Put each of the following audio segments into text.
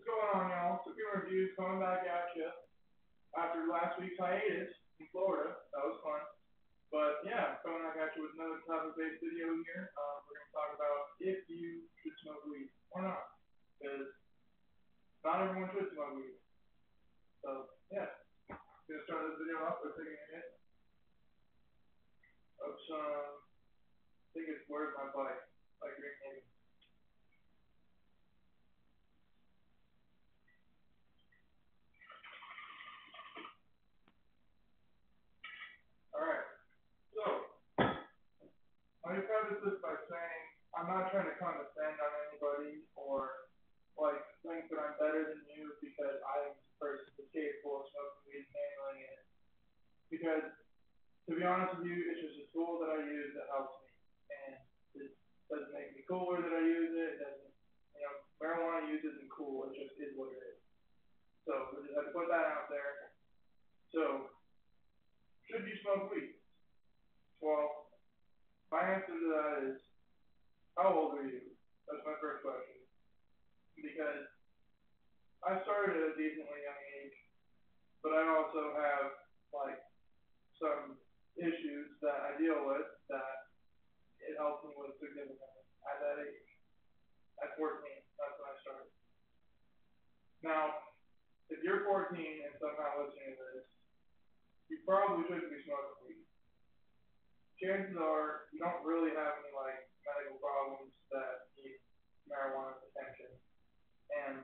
What's going on, y'all? Cooking Reviews coming back at you after last week's hiatus in Florida. That was fun. But yeah, coming back at you with another topic-based video here. We're going to talk about if you should smoke weed or not. Because not everyone should smoke weed. So yeah, I'm going to start this video off by taking a hit of some, I think it's Where's My Bike by Green Navy. Alright, so let me preface this by saying I'm not trying to condescend on anybody or like think that I'm better than you because I am the person who's capable of smoking weed and handling it. Because to be honest with you, it's just a tool that I use that helps me. And it doesn't make me cooler that I use it. It doesn't, marijuana use isn't cool. It just is what it is. So we just have to put that out there. So, should you smoke weed? Well, my answer to that is, how old are you? That's my first question. Because I started at a decently young age, but I also have like some issues that I deal with that it helps me with significantly at that age. At 14, that's when I started. Now, if you're 14 and somehow listening to this, you probably shouldn't be smoking weed. Chances are you don't really have any like medical problems that need marijuana's attention, and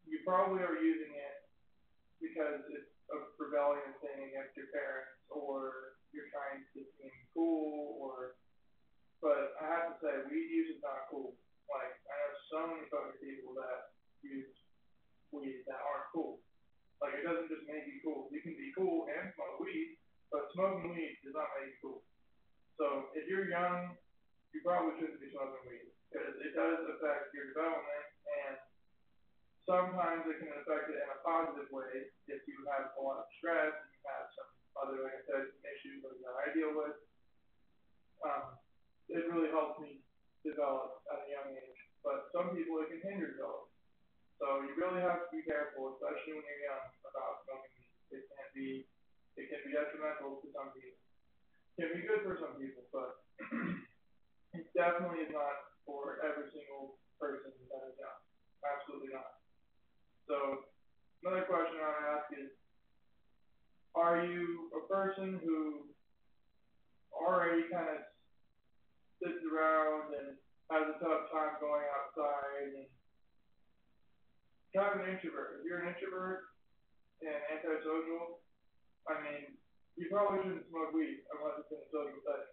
you probably are using it because it's a rebellion thing against your parents, or you're trying to seem cool, or. But I have to say, weed use is not cool. Like I know so many fucking people that use weed that aren't cool. Like it doesn't just make you cool. You can be cool and smoke weed, but smoking weed does not make you cool. So if you're young, you probably shouldn't be smoking weed because it does affect your development, and sometimes it can affect it in a positive way if you have a lot of stress and you have some other, like I said, issues that I deal with. It really helps me develop at a young age, but some people it can hinder development. So you really have to be careful, especially when you're young, about smoking weed. It can be detrimental to some people. It can be good for some people, but it definitely is not for every single person that is young. Absolutely not. So another question I want to ask is, are you a person who already kind of sits around and has a tough time going outside and kind of an introvert? If you're an introvert and antisocial, I mean, you probably shouldn't smoke weed unless it's in a social setting.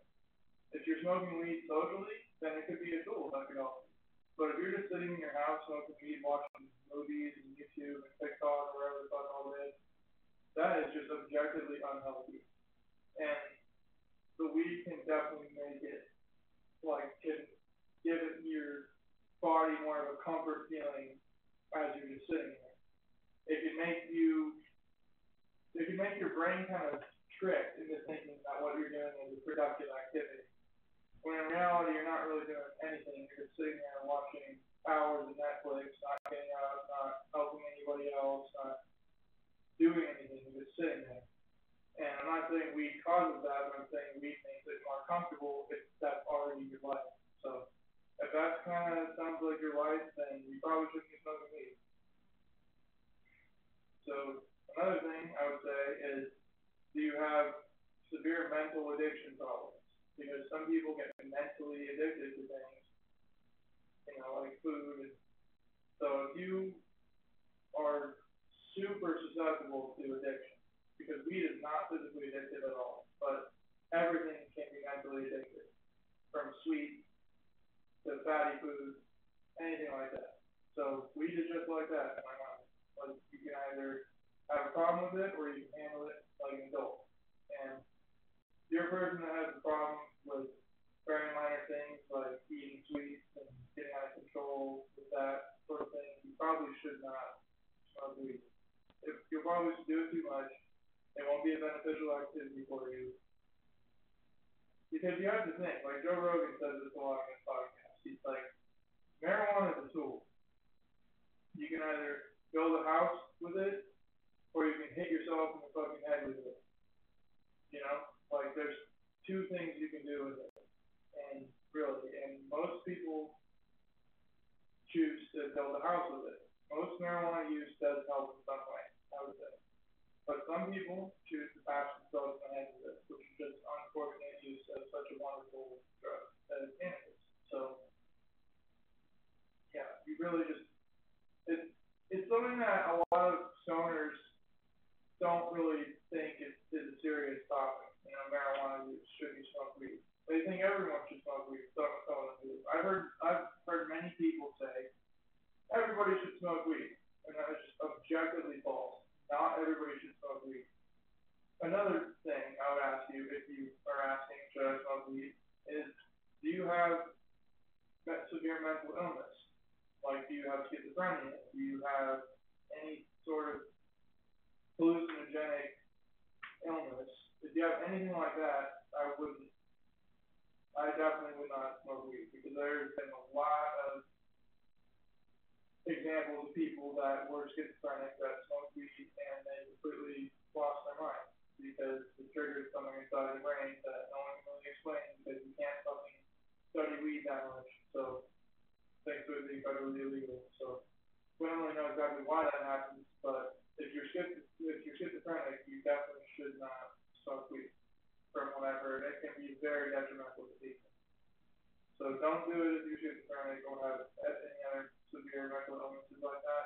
If you're smoking weed socially, then it could be a tool that could help you. But if you're just sitting in your house smoking weed, watching movies and YouTube and TikTok or whatever the fuck all it is, that is just objectively unhealthy. And the weed can definitely make it, like, can give it your body more of a comfort feeling as you're just sitting there. It can make your brain kind of tricked into thinking that what you're doing is a productive activity. When in reality, you're not really doing anything. You're just sitting there watching hours of Netflix, not getting out, not helping anybody else, not doing anything. You're just sitting there. And I'm not saying weed causes that, but I'm saying weed makes it more comfortable if that's already your life. So if that kind of sounds like your life, then you probably shouldn't be smoking weed. So another thing I would say is, do you have severe mental addiction problems? Because some people get mentally addicted to things, like food. And so if you are super susceptible to addiction, because weed is not physically addictive at all, but everything can be mentally addictive, from sweet to fatty foods, anything like that. So weed is just like that in my mind. Like you can either have a problem with it or you can handle it like an adult. And if you're a person that has a problem with very minor things like eating sweets and getting out of control with that sort of thing, you probably should not smoke weed. If you'll probably do it too much, it won't be a beneficial activity for you. Because you have to think, like Joe Rogan says this a lot in his podcast. He's like, marijuana is a tool. with it, or you can hit yourself in the fucking head with it. You know, like there's two things you can do with it, and really, and most people choose to build a house with it. Most marijuana use does help in some way, I would say. But some people choose to bash themselves in the head with it, which is just unfortunate use of such a wonderful drug that is cannabis. So, yeah, you really just, it's, it's something that a lot of stoners don't really think is a serious topic. You know, marijuana use, should you smoke weed? They think everyone should smoke weed. Some of them do. I've heard many people say everybody should smoke weed, and that is just objectively false. Not everybody should smoke weed. Another thing I would ask you, if you are asking should I smoke weed, is do you have severe mental illness? Like, do you have schizophrenia? Do you have any sort of hallucinogenic illness? If you have anything like that, I definitely would not smoke weed because there's been a lot of examples of people that were schizophrenic that smoked weed and they completely lost their mind because it triggered something inside the brain that no one can really explain because you can't fucking study weed that much. So thanks to it being federally illegal. So we don't really know exactly why that happens, but if you're schizophrenic, you definitely should not smoke weed. From what I've heard, it can be very detrimental to people. So don't do it if you're schizophrenic or have any other severe mental illnesses like that.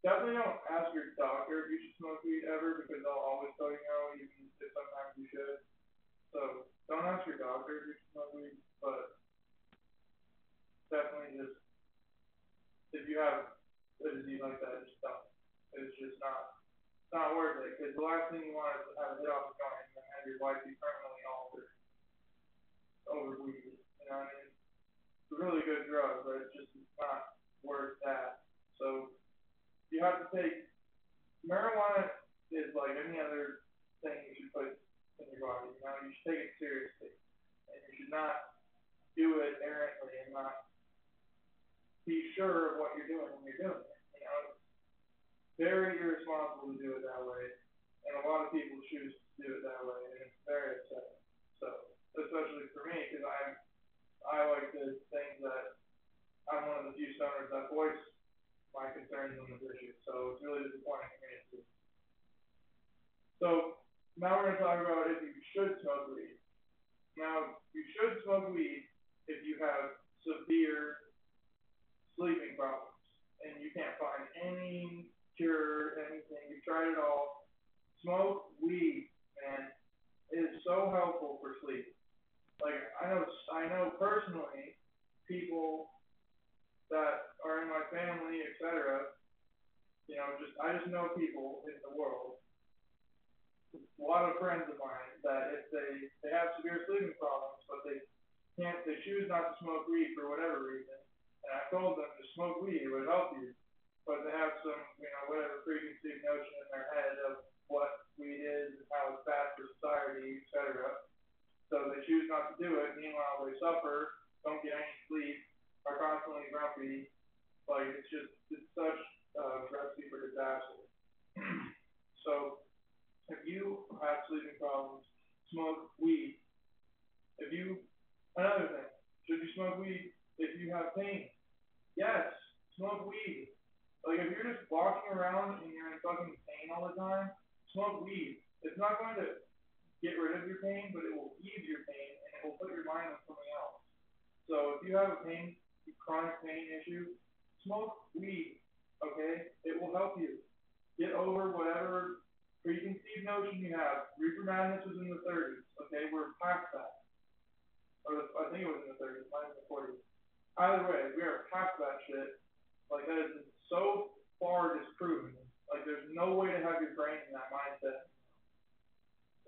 Definitely don't ask your doctor if you should smoke weed ever because they'll always tell you no, even if sometimes you should. So don't ask your doctor if you should smoke weed, but definitely just if you have a disease like that, just don't. It's just not worth it because the last thing you want is to have a hit off a joint and have your life be permanently altered over weed. You know what I mean? It's a really good drug, but it's just not worth that. So you have to take marijuana is like any other thing you should put in your body. You know, you should take it seriously, and you should not do it errantly and not be sure of what you're doing when you're doing it. You know, it's very irresponsible to do it that way, and a lot of people choose to do it that way, and it's very upsetting. So, especially for me, because I like to think that I'm one of the few stoners that voice my concerns on this issue. So it's really disappointing for me too. So now we're going to talk about if you should smoke weed. Now, you should smoke weed if you have severe sleeping problems and you can't find any cure, anything. You've tried it all. Smoke weed, man. It is so helpful for sleep. Like I know personally people that are in my family, etc. You know, I just know people in the world, a lot of friends of mine that if they have severe sleeping problems, but they choose not to smoke weed for whatever reason. And I told them to smoke weed, it would help you. But they have some, you know, whatever preconceived notion in their head of what weed is and how it's bad for society, etc. So they choose not to do it. Meanwhile, they suffer, don't get any sleep, are constantly grumpy. Like it's such a recipe for disaster. So if you have sleeping problems, smoke weed. If you Another thing, should you smoke weed if you have pain? Yes, smoke weed. Like if you're just walking around and you're in fucking pain all the time, smoke weed. It's not going to get rid of your pain, but it will ease your pain and it will put your mind on something else. So if you have a chronic pain issue, smoke weed. Okay, it will help you get over whatever preconceived notion you have. Reaper madness was in the 30s. Okay, we're past that. Or I think it was in the 30s, mine in the 40s. Either way, we are past that shit. Like that is so far disproven. Like there's no way to have your brain in that mindset.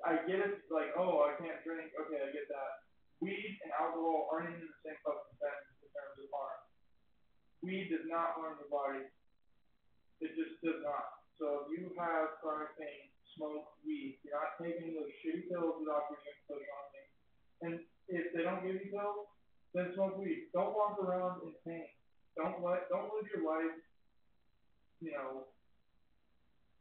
I get it, like, oh, I can't drink. Okay, I get that. Weed and alcohol aren't even in the same fucking sentence in terms of harm. Weed does not harm the body. It just does not. So if you have chronic pain, smoke weed. You're not taking those shitty pills the doctor's going to put you on you. And if they don't give you pills, then smoke weed. Don't walk around in pain. Don't live your life, you know,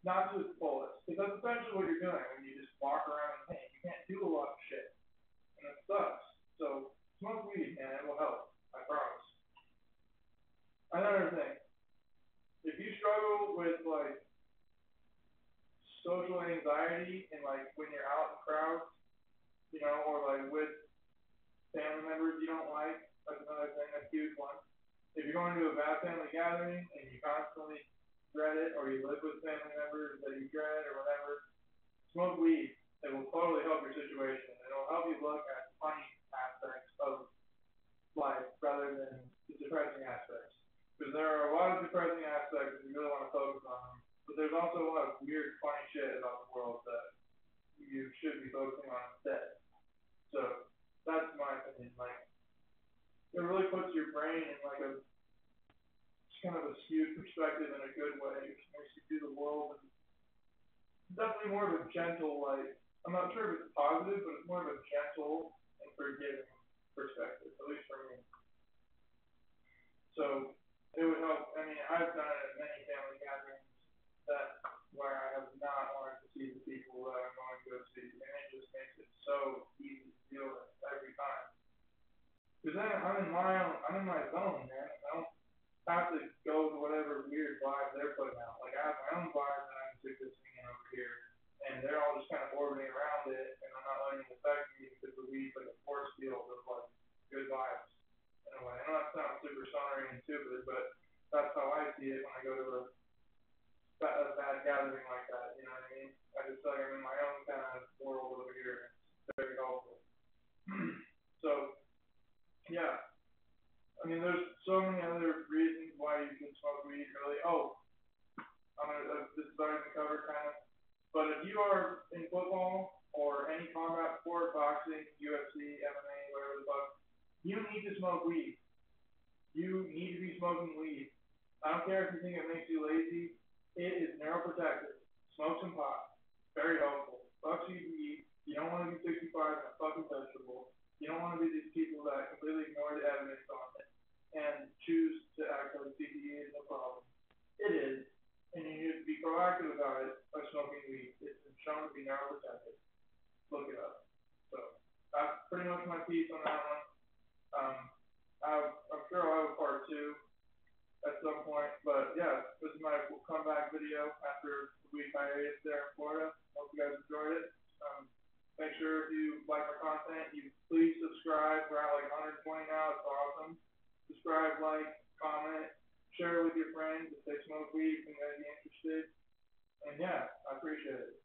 not to its fullest, because that's essentially what you're doing when you just walk around in pain. You can't do a lot of shit, and it sucks. So smoke weed, man, it will help. I promise. Another thing, if you struggle with like social anxiety and like when you're out in crowds, or like with family members you don't like, that's another thing, that's a huge one. If you're going to a bad family gathering and you constantly dread it, or you live with family members that you dread or whatever, smoke weed. It will totally help your situation. It'll help you look at the funny aspects of life rather than the depressing aspects. Because there are a lot of depressing aspects if you really want to focus on them. But there's also a lot of weird, funny shit about the world that you should be focusing on instead. So that's my opinion. Like it really puts your brain in like a kind of a skewed perspective in a good way. It makes you see the world in definitely more of a gentle, like I'm not sure if it's positive, but it's more of a gentle and forgiving perspective, at least for me. So it would help. I mean, I've done it at many family gatherings that where I have not wanted to see the people that I'm going to go see, and it just makes it so easy to deal with every time. Because then I'm in my zone, man. I don't have to go to whatever weird vibe they're putting out. Like I have my own vibe that I'm sick of singing over here, and they're all just kind of orbiting around it, and I'm not letting it affect me because the weed's like a force field of like good vibes in a way. I know that sounds super sonory and stupid, but that's how I see it when I go to a bad gathering like that. You know what I mean? I just feel like I'm in my own kind of world over here. It's very helpful. So yeah, I mean, there's so many other reasons why you can smoke weed. Really, this is already been covered kind of. But if you are in football or any combat sport, boxing, UFC, MMA, whatever the fuck, you need to smoke weed. You need to be smoking weed. I don't care if you think it makes you lazy. It is neuroprotective. Smoke some pot. Very helpful. Fuck CBD. You don't want to be 65 and a fucking vegetable. You don't want to be these people that completely ignore the evidence on it and choose to act like CBD is no problem. It is, and you need to be proactive about it by smoking weed. It's been shown to be neuroprotective. Look it up. So that's pretty much my piece on that one. Um, I'm sure I'll have a part two at some point. But yeah, this is my comeback video after the week hiatus there in Florida. Hope you guys enjoyed it. Um, Make sure if you like my content, you please subscribe. We're at like 120 now. It's awesome. Subscribe, like, comment, share it with your friends if they smoke weed and they'd be interested. And yeah, I appreciate it.